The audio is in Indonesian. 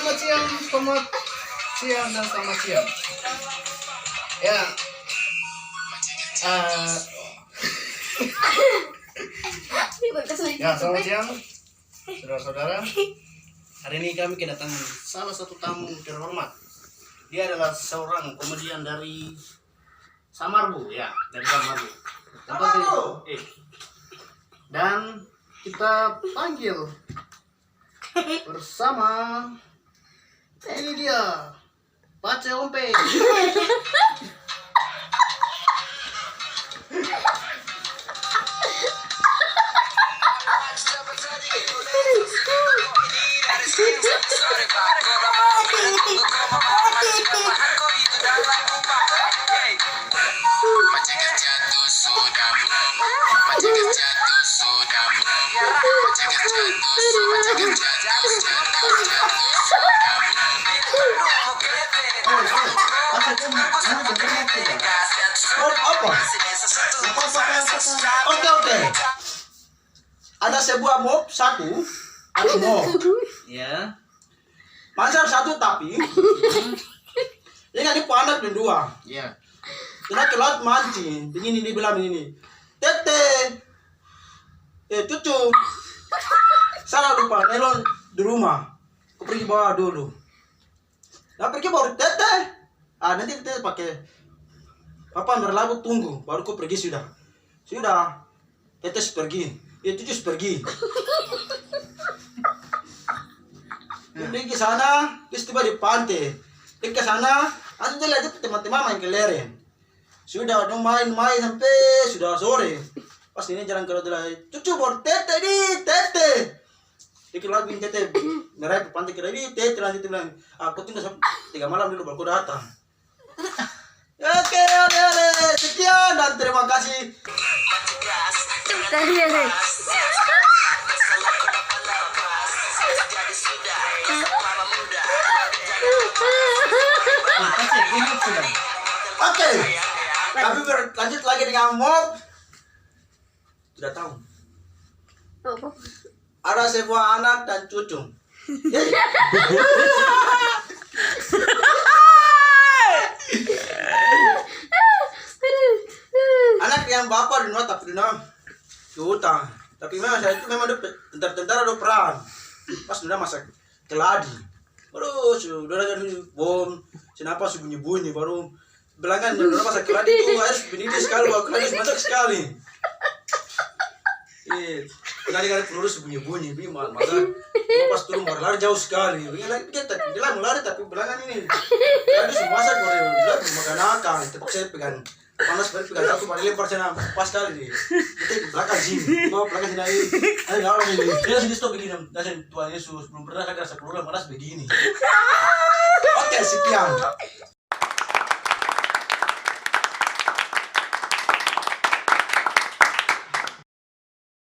selamat siang dan selamat siang. Ya, selamat siang, saudara-saudara. Hari ini kami kedatangan salah satu tamu terhormat. Dia adalah seorang komedian dari Samarbu, ya, dari Samarbu. Dan kita panggil bersama ini dia, Pace Ompe. Oke. Ada sebuah mob satu, Ya. Masar satu tapi ini kan panas dan dua. Ya. Kita ke laut mancing, begini dibilang ini. Tete, cucu. Salah lupa nelon di rumah. Aku pergi bawa dulu. Nah pergi baru tete. Nanti tete pakai papa berlalu tunggu, baru aku pergi sudah. Tetes pergi, cucu pergi. Pergi ke sana, terus tiba di pantai. Pergi ke sana, langsung dia lihat teman-teman main kelereng. Sudah main sampai sudah sore. Pas ini jalan ke laut lagi, cucu baru tete. Dikit lagi tete meraih ke pantai kira ini tete lanjut bilang, aku tinggal sampai 3 malam dulu baru aku datang. Oke, sekian dan terima kasih. Oke, kami berlanjut lagi dengan mob. Sudah tahu. Ada sebuah anak dan cucu. Anak yang bapak di rumah tapi di hutan. Tapi memang saya itu memang tentara ada peran. Pas sudah masak keladi. Baru sudah ada bom. Kenapa bunyi-bunyi baru belangan sudah masak keladi itu harus benidi sekali, baru keladi masak sekali. Tadi kan peluru bunyi-bunyi, bimbang masa pas turun baru lari jauh sekali. Kita bilang lari tapi belangan ini. Tadi semua masak baru makan akal. Terpaksa pegang panas banget pegang satu baru lempar sana pas kali nih. Kita di belakang sini, bawa belakang sini aja. Ada nggak orang ini? Dia sini stop begini. Dasar Tuhan Yesus belum pernah saya rasa peluru panas begini. Oke, sekian.